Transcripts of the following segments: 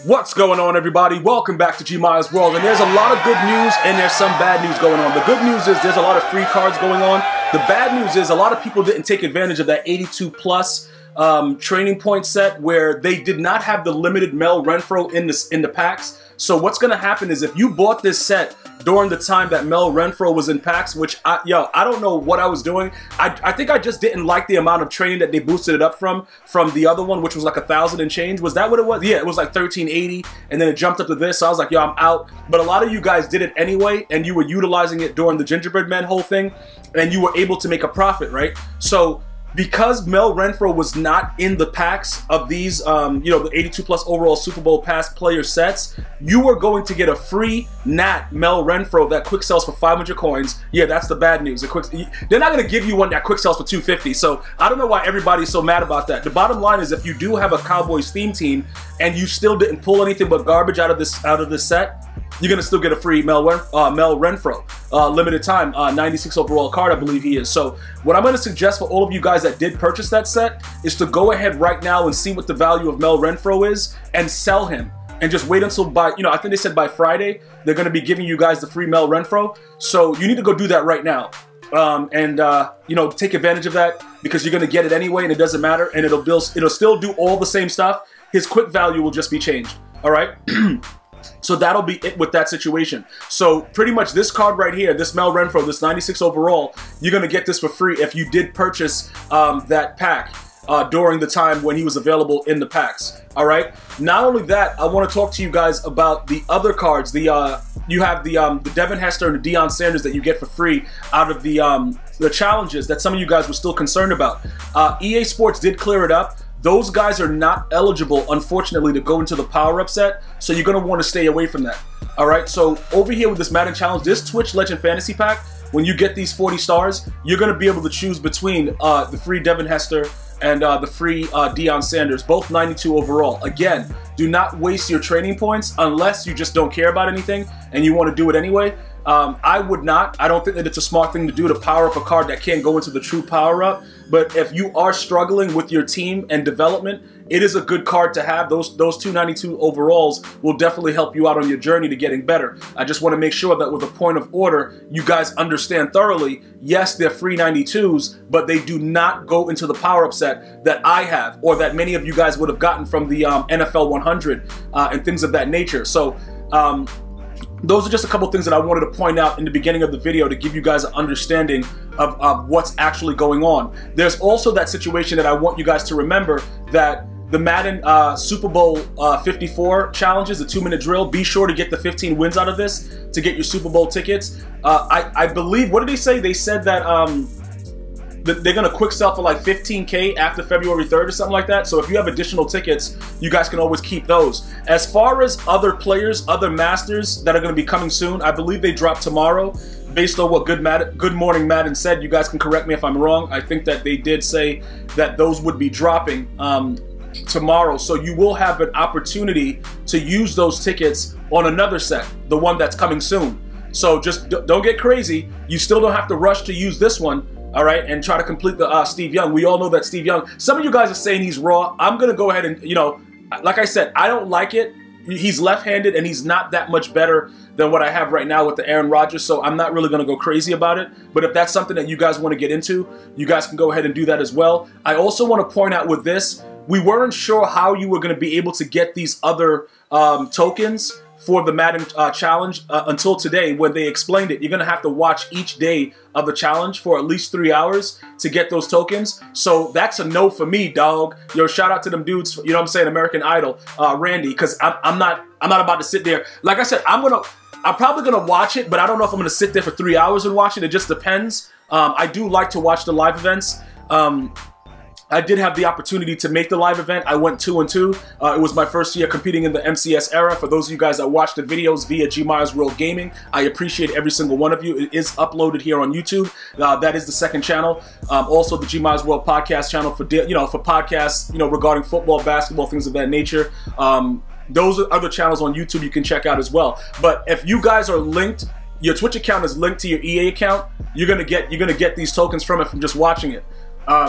What's going on, everybody? Welcome back to GmiasWorld, and there's a lot of good news and there's some bad news going on. The good news is there's a lot of free cards going on. The bad news is a lot of people didn't take advantage of that 82 plus training point set where they did not have the limited Mel Renfro in the packs. So what's going to happen is if you bought this set during the time that Mel Renfro was in packs, which I don't know what I was doing. I think I just didn't like the amount of training that they boosted it up from the other one, which was like 1,000 and change. Was that what it was? Yeah, it was like 1,380, and then it jumped up to this. So I was like, yo, I'm out. But a lot of you guys did it anyway, and you were utilizing it during the Gingerbread Man whole thing, and you were able to make a profit, right? So because Mel Renfro was not in the packs of these, the 82 plus overall Super Bowl pass player sets, you were going to get a free Nat Mel Renfro that quick sells for 500 coins. Yeah, that's the bad news. They're not going to give you one that quick sells for 250. So I don't know why everybody's so mad about that. The bottom line is if you do have a Cowboys theme team and you still didn't pull anything but garbage out of this set, you're going to still get a free Mel Renfro. Limited time, 96 overall card, I believe he is. So what I'm going to suggest for all of you guys that did purchase that set is to go ahead right now and see what the value of Mel Renfro is and sell him. And just wait until by, I think they said by Friday, they're going to be giving you guys the free Mel Renfro. So you need to go do that right now. Take advantage of that because you're going to get it anyway and it doesn't matter. And it'll still do all the same stuff. His quick value will just be changed. All right. So that'll be it with that situation. So pretty much this card right here, this Mel Renfro, this 96 overall, you're going to get this for free if you did purchase that pack during the time when he was available in the packs. All right. Not only that, I want to talk to you guys about the other cards. You have the Devin Hester and the Deion Sanders that you get for free out of the challenges that some of you guys were still concerned about. EA Sports did clear it up. Those guys are not eligible, unfortunately, to go into the power-up set, so you're going to want to stay away from that. All right, so over here with this Madden Challenge, this Twitch Legend Fantasy Pack, when you get these 40 stars, you're going to be able to choose between the free Devin Hester and the free Deion Sanders, both 92 overall. Again, do not waste your training points unless you just don't care about anything and you want to do it anyway. I would not. I don't think that it's a smart thing to do to power up a card that can't go into the true power up. But if you are struggling with your team and development, it is a good card to have. Those 292 overalls will definitely help you out on your journey to getting better. I just want to make sure that with a point of order, you guys understand thoroughly, yes, they're free 92s, but they do not go into the power up set that I have or that many of you guys would have gotten from the NFL 100 and things of that nature. So, those are just a couple things that I wanted to point out in the beginning of the video to give you guys an understanding of what's actually going on. There's also that situation that I want you guys to remember that the Madden Super Bowl 54 challenges, the 2-minute drill, be sure to get the 15 wins out of this to get your Super Bowl tickets. I believe, what did they say? They said that they're going to quick sell for like 15K after February 3rd or something like that. So if you have additional tickets, you guys can always keep those. As far as other players, other masters that are going to be coming soon, I believe they drop tomorrow. Based on what Good Morning Madden said, you guys can correct me if I'm wrong. I think that they did say that those would be dropping tomorrow. So you will have an opportunity to use those tickets on another set, the one that's coming soon. So just don't get crazy. You still don't have to rush to use this one. All right, and try to complete the Steve Young. We all know that Steve Young, some of you guys are saying he's raw. I'm going to go ahead and, like I said, I don't like it. He's left-handed, and he's not that much better than what I have right now with the Aaron Rodgers, so I'm not really going to go crazy about it. But if that's something that you guys want to get into, you guys can go ahead and do that as well. I also want to point out with this, we weren't sure how you were going to be able to get these other tokens for the Madden challenge until today when they explained it. You're going to have to watch each day of the challenge for at least 3 hours to get those tokens. So that's a no for me, dog. Yo, shout out to them dudes, you know what I'm saying, American Idol, Randy, because I'm not about to sit there. Like I said, I'm probably going to watch it, but I don't know if I'm going to sit there for 3 hours and watch it. It just depends. I do like to watch the live events. I did have the opportunity to make the live event. I went 2-2. It was my first year competing in the MCS era. For those of you guys that watch the videos via GmiasWorld Gaming, I appreciate every single one of you. It is uploaded here on YouTube. That is the second channel. Also, the GmiasWorld podcast channel for podcasts, regarding football, basketball, things of that nature. Those are other channels on YouTube you can check out as well. But if you guys are linked, your Twitch account is linked to your EA account, you're gonna get these tokens from it from just watching it.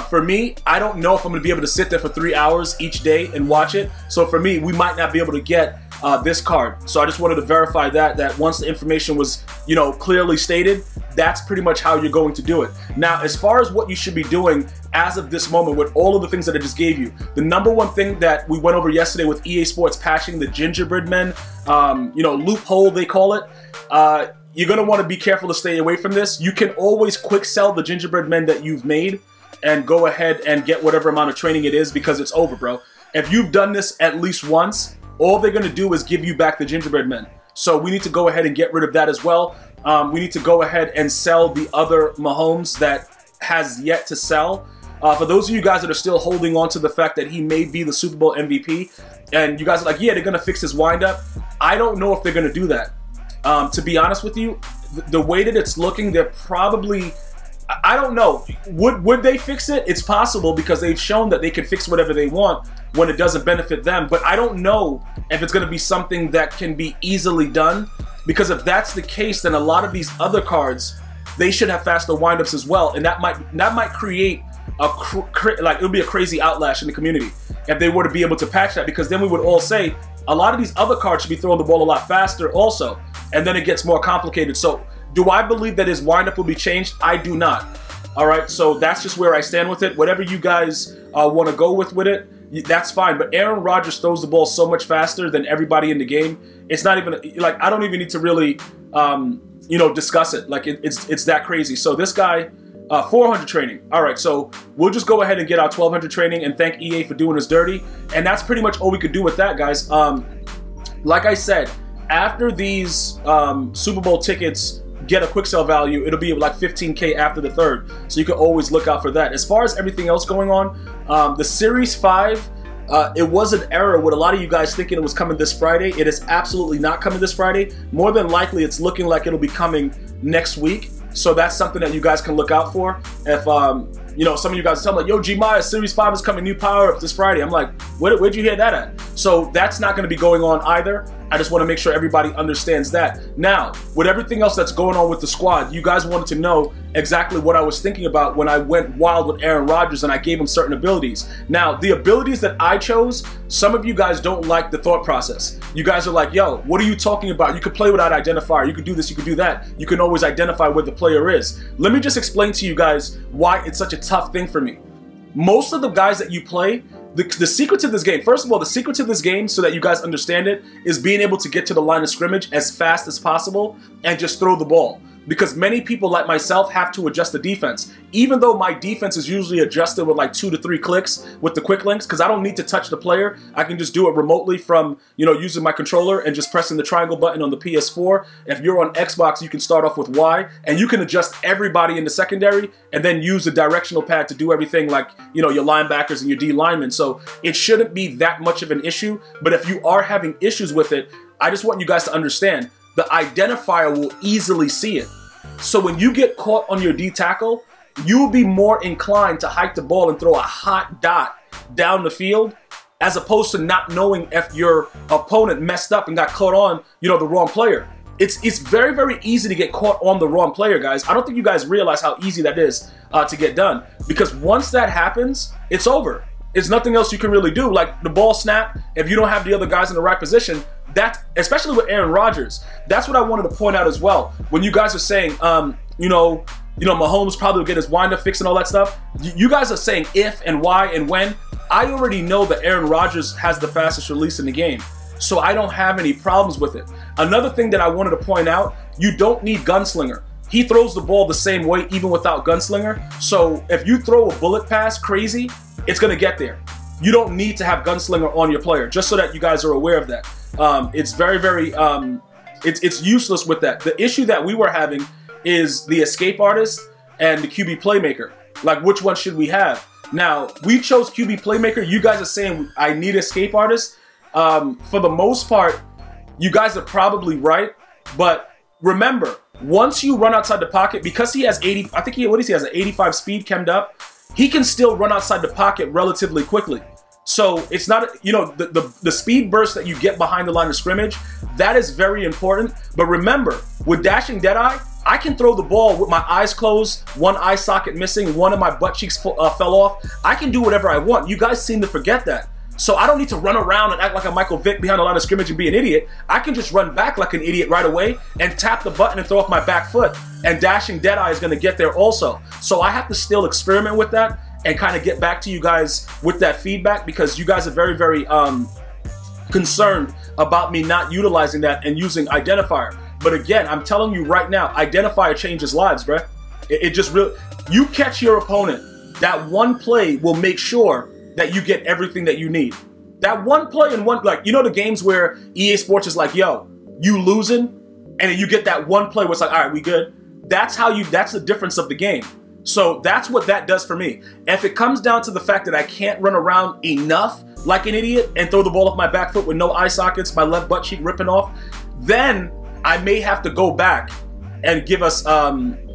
For me, I don't know if I'm going to be able to sit there for 3 hours each day and watch it. So for me, we might not be able to get this card. So I just wanted to verify that once the information was, you know, clearly stated, that's pretty much how you're going to do it. Now, as far as what you should be doing as of this moment with all of the things that I just gave you, the number one thing that we went over yesterday with EA Sports patching the gingerbread men, you know, loophole they call it, you're going to want to be careful to stay away from this. You can always quick sell the gingerbread men that you've made and go ahead and get whatever amount of training it is, because it's over, bro. If you've done this at least once, all they're going to do is give you back the gingerbread men. So we need to go ahead and get rid of that as well. We need to go ahead and sell the other Mahomes that has yet to sell. For those of you guys that are still holding on to the fact that he may be the Super Bowl MVP, and you guys are like, yeah, they're going to fix his windup, I don't know if they're going to do that. To be honest with you, the way that it's looking, they're probably... I don't know. Would they fix it? It's possible, because they've shown that they can fix whatever they want when it doesn't benefit them. But I don't know if it's going to be something that can be easily done, because if that's the case, then a lot of these other cards, they should have faster windups as well, and that might create a like, it'll be a crazy outlash in the community if they were to be able to patch that, because then we would all say a lot of these other cards should be throwing the ball a lot faster also, and then it gets more complicated. So do I believe that his windup will be changed? I do not. All right, so that's just where I stand with it. Whatever you guys want to go with it, that's fine. But Aaron Rodgers throws the ball so much faster than everybody in the game. It's not even, like, I don't even need to really, you know, discuss it. Like, it's that crazy. So this guy, 400 training. All right, so we'll just go ahead and get our 1200 training and thank EA for doing us dirty. And that's pretty much all we could do with that, guys. Like I said, after these Super Bowl tickets get a quick sell value, it'll be like 15K after the third, so you can always look out for that. As far as everything else going on, the Series 5, it was an error with a lot of you guys thinking it was coming this Friday. It is absolutely not coming this Friday. More than likely, it's looking like it'll be coming next week, so that's something that you guys can look out for. If you know, some of you guys tell me, like, yo, Gmias, Series 5 is coming, new power-up this Friday. I'm like, where'd you hear that at? So that's not going to be going on either. I just want to make sure everybody understands that. Now, with everything else that's going on with the squad, you guys wanted to know exactly what I was thinking about when I went wild with Aaron Rodgers and I gave him certain abilities. Now, the abilities that I chose, some of you guys don't like the thought process. You guys are like, yo, what are you talking about? You could play without identifier. You could do this, you could do that. You can always identify where the player is. Let me just explain to you guys why it's such a tough thing for me. Most of the guys that you play, the secret to this game, first of all, the secret to this game, so that you guys understand it, is being able to get to the line of scrimmage as fast as possible and just throw the ball. Because many people like myself have to adjust the defense. Even though my defense is usually adjusted with like 2 to 3 clicks with the quick links, because I don't need to touch the player. I can just do it remotely from, you know, using my controller and just pressing the triangle button on the PS4. If you're on Xbox, you can start off with Y, and you can adjust everybody in the secondary and then use the directional pad to do everything, like, you know, your linebackers and your D linemen. So it shouldn't be that much of an issue. But if you are having issues with it, I just want you guys to understand the identifier will easily see it. So when you get caught on your D tackle, you will be more inclined to hike the ball and throw a hot dot down the field, as opposed to not knowing if your opponent messed up and got caught on, you know, the wrong player. It's very, very easy to get caught on the wrong player, guys. I don't think you guys realize how easy that is to get done. Because once that happens, it's over. It's nothing else you can really do. Like the ball snap, if you don't have the other guys in the right position, that, especially with Aaron Rodgers, that's what I wanted to point out as well. When you guys are saying, you know, Mahomes probably will get his wind up fixed and all that stuff. You guys are saying if and why and when. I already know that Aaron Rodgers has the fastest release in the game, so I don't have any problems with it. Another thing that I wanted to point out, you don't need Gunslinger. He throws the ball the same way even without Gunslinger. So if you throw a bullet pass crazy, it's going to get there. You don't need to have Gunslinger on your player, just so that you guys are aware of that. It's very, very, it's useless with that. The issue that we were having is the escape artist and the QB playmaker. Like, which one should we have? Now, we chose QB playmaker. You guys are saying I need escape artist. For the most part, you guys are probably right. But remember, once you run outside the pocket, because he has 80, I think he has an 85 speed chemmed up, he can still run outside the pocket relatively quickly. So it's not, you know, the speed burst that you get behind the line of scrimmage, that is very important. But remember, with dashing Deadeye, I can throw the ball with my eyes closed, one eye socket missing, one of my butt cheeks fell off. I can do whatever I want. You guys seem to forget that. So I don't need to run around and act like a Michael Vick behind a line of scrimmage and be an idiot. I can just run back like an idiot right away and tap the button and throw off my back foot. And dashing Deadeye is going to get there also. So I have to still experiment with that and kind of get back to you guys with that feedback, because you guys are very, very concerned about me not utilizing that and using identifier. But again, I'm telling you right now, identifier changes lives, bruh. It just really, you catch your opponent, that one play will make sure that you get everything that you need. That one play and one, like, you know the games where EA Sports is like, yo, you losing, and then you get that one play where it's like, all right, we good. That's how you, that's the difference of the game. So that's what that does for me. If it comes down to the fact that I can't run around enough like an idiot and throw the ball off my back foot with no eye sockets, my left butt cheek ripping off, then I may have to go back and give us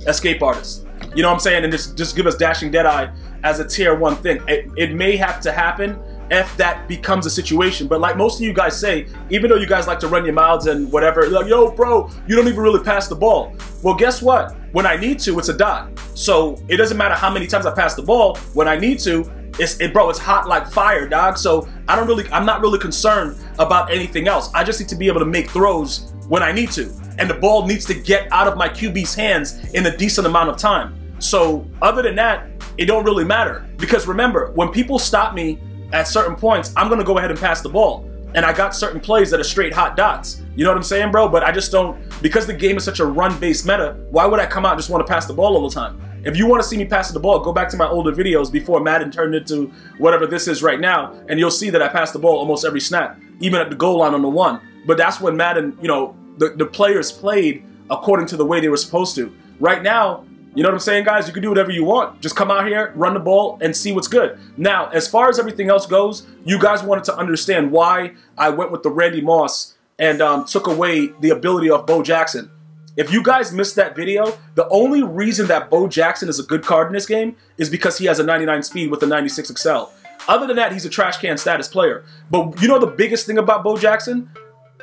escape artists. You know what I'm saying? And just give us dashing Deadeye as a tier 1 thing. It may have to happen if that becomes a situation. But like most of you guys say, even though you guys like to run your mouths and whatever, like, yo, bro, you don't even really pass the ball. Well, guess what? When I need to, it's a dot. So it doesn't matter how many times I pass the ball. When I need to, bro, it's hot like fire, dog. So I'm not really concerned about anything else. I just need to be able to make throws when I need to. And the ball needs to get out of my QB's hands in a decent amount of time. So other than that, it don't really matter. Because remember, when people stop me at certain points, I'm gonna go ahead and pass the ball. And I got certain plays that are straight hot dots. You know what I'm saying, bro? But I just don't, because the game is such a run-based meta, why would I come out and just want to pass the ball all the time? If you want to see me pass the ball, go back to my older videos before Madden turned into whatever this is right now, and you'll see that I pass the ball almost every snap, even at the goal line on the 1. But that's when Madden, you know, the players played according to the way they were supposed to. Right now, you know what I'm saying, guys? You can do whatever you want. Just come out here, run the ball, and see what's good. Now, as far as everything else goes, you guys wanted to understand why I went with the Randy Moss and took away the ability of Bo Jackson. If you guys missed that video, the only reason that Bo Jackson is a good card in this game is because he has a 99 speed with a 96 Excel. Other than that, he's a trash can status player. But you know the biggest thing about Bo Jackson?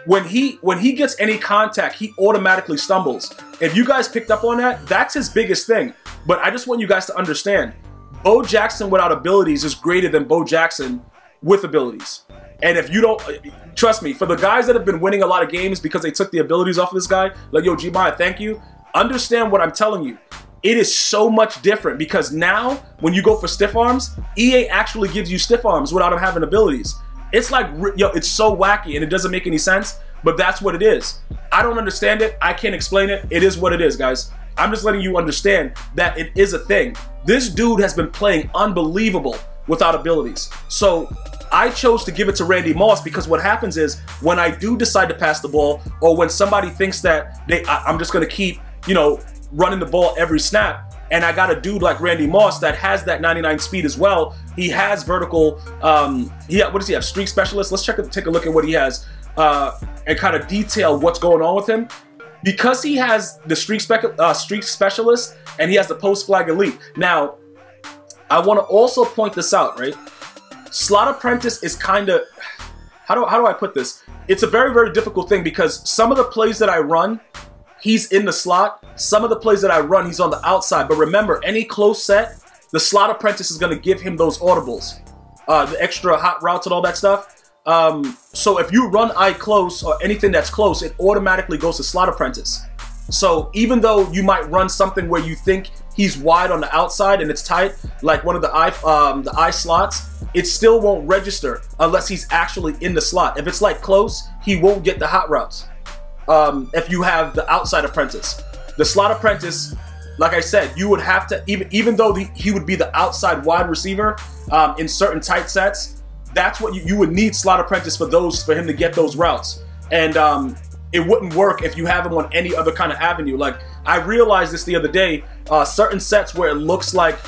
When he gets any contact, he automatically stumbles. If you guys picked up on that, that's his biggest thing. But I just want you guys to understand, Bo Jackson without abilities is greater than Bo Jackson with abilities. And if you don't, trust me, for the guys that have been winning a lot of games because they took the abilities off of this guy, like, yo, Gmias, thank you. Understand what I'm telling you. It is so much different because now when you go for stiff arms, EA actually gives you stiff arms without him having abilities. It's like, yo, it's so wacky and it doesn't make any sense, but that's what it is. I don't understand it. I can't explain it. It is what it is, guys. I'm just letting you understand that it is a thing. This dude has been playing unbelievable without abilities. So I chose to give it to Randy Moss because what happens is when I do decide to pass the ball, or when somebody thinks that I'm just going to keep, you know, running the ball every snap, and I got a dude like Randy Moss that has that 99 speed as well. He has vertical, what does he have? Streak specialist. Let's take a look at what he has and kind of detail what's going on with him. Because he has the streak specialist and he has the post flag elite. Now, I want to also point this out, right? Slot apprentice is kind of, how do I put this? It's a very, very difficult thing because some of the plays that I run, he's in the slot. Some of the plays that I run, he's on the outside. But remember, any close set, the slot apprentice is going to give him those audibles, the extra hot routes and all that stuff. So if you run eye close or anything that's close, it automatically goes to slot apprentice. So even though you might run something where you think he's wide on the outside and it's tight, like one of the eye slots, it still won't register unless he's actually in the slot. If it's like close, he won't get the hot routes. If you have the outside apprentice. The slot apprentice, like I said, you would have to, even though he would be the outside wide receiver in certain tight sets, that's what you would need slot apprentice for him to get those routes. And it wouldn't work if you have him on any other kind of avenue. Like, I realized this the other day, certain sets where it looks like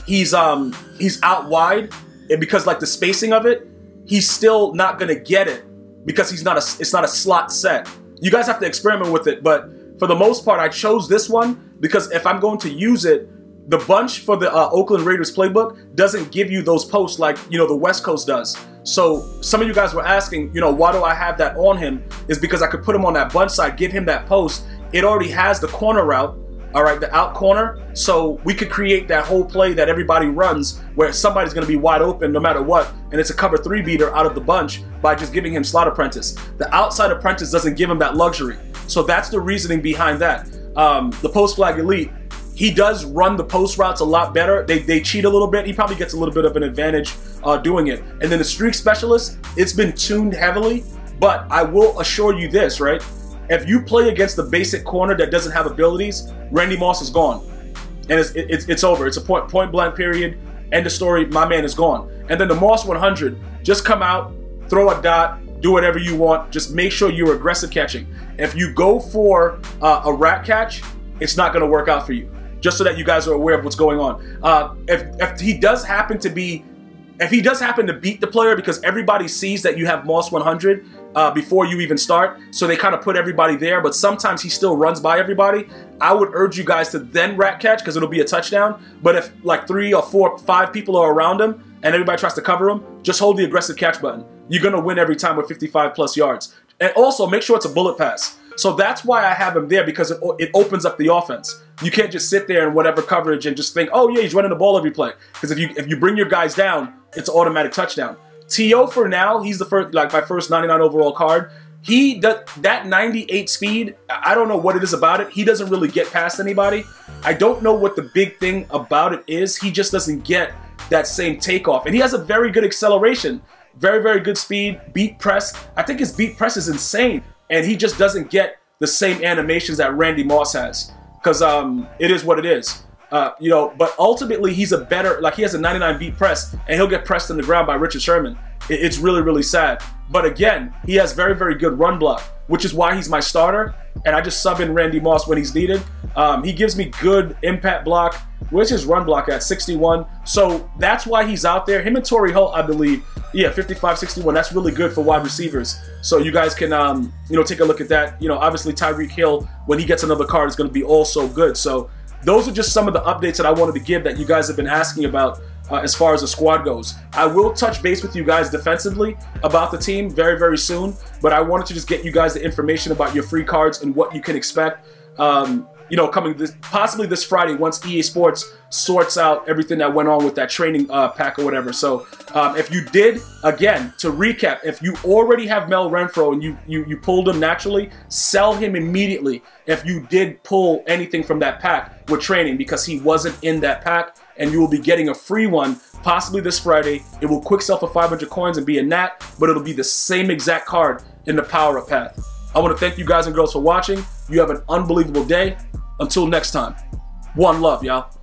he's out wide, and because like the spacing of it, he's still not gonna get it because it's not a slot set. You guys have to experiment with it, but for the most part, I chose this one because if I'm going to use it, the bunch for the Oakland Raiders playbook doesn't give you those posts like, you know, the West Coast does. So some of you guys were asking, you know, why do I have that on him? Is because I could put him on that bunch side, give him that post. It already has the corner route, all right, the out corner, so we could create that whole play that everybody runs where somebody's going to be wide open no matter what, and it's a cover 3 beater out of the bunch by just giving him slot apprentice. The outside apprentice doesn't give him that luxury, so that's the reasoning behind that. The post flag elite, he does run the post routes a lot better. They cheat a little bit. He probably gets a little bit of an advantage doing it. And then the streak specialist, it's been tuned heavily, but I will assure you this, right? If you play against the basic corner that doesn't have abilities, Randy Moss is gone. And it's over. It's a point blank period. End of story. My man is gone. And then the Moss 100, just come out, throw a dot, do whatever you want. Just make sure you're aggressive catching. If you go for a rat catch, it's not going to work out for you. Just so that you guys are aware of what's going on. If he does happen to beat the player, because everybody sees that you have Moss 100 before you even start, so they kind of put everybody there, but sometimes he still runs by everybody, I would urge you guys to then rat catch, because it'll be a touchdown. But if like 3 or 4 or 5 people are around him and everybody tries to cover him, just hold the aggressive catch button. You're going to win every time with 55 plus yards. And also make sure it's a bullet pass. So that's why I have him there, because it opens up the offense. You can't just sit there in whatever coverage and just think, oh yeah, he's running the ball every play. Because if you bring your guys down, it's an automatic touchdown. T.O. for now, he's the first, like my first 99 overall card. He does that 98 speed. I don't know what it is about it. He doesn't really get past anybody. I don't know what the big thing about it is. He just doesn't get that same takeoff. And he has a very good acceleration. Very, very good speed. Beat press. I think his beat press is insane. And he just doesn't get the same animations that Randy Moss has. Because it is what it is. You know, but ultimately he's a better, like he has a 99 beat press and he'll get pressed in the ground by Richard Sherman. It's really, really sad. But again, he has very, very good run block, which is why he's my starter. And I just sub in Randy Moss when he's needed. He gives me good impact block. Where's his run block at? 61. So that's why he's out there. Him and Torrey Holt, I believe. Yeah, 55, 61. That's really good for wide receivers. So you guys can, you know, take a look at that. You know, obviously Tyreek Hill, when he gets another card, is going to be also good. So those are just some of the updates that I wanted to give that you guys have been asking about as far as the squad goes. I will touch base with you guys defensively about the team very, very soon, but I wanted to just get you guys the information about your free cards and what you can expect, you know, coming possibly this Friday once EA Sports sorts out everything that went on with that training pack or whatever. So if you did, again, to recap, if you already have Mel Renfro and you pulled him naturally, sell him immediately if you did pull anything from that pack with training, because he wasn't in that pack, and you will be getting a free one possibly this Friday. It will quick sell for 500 coins and be a nat, but it'll be the same exact card in the power-up path. I want to thank you guys and girls for watching. You have an unbelievable day. Until next time, one love, y'all.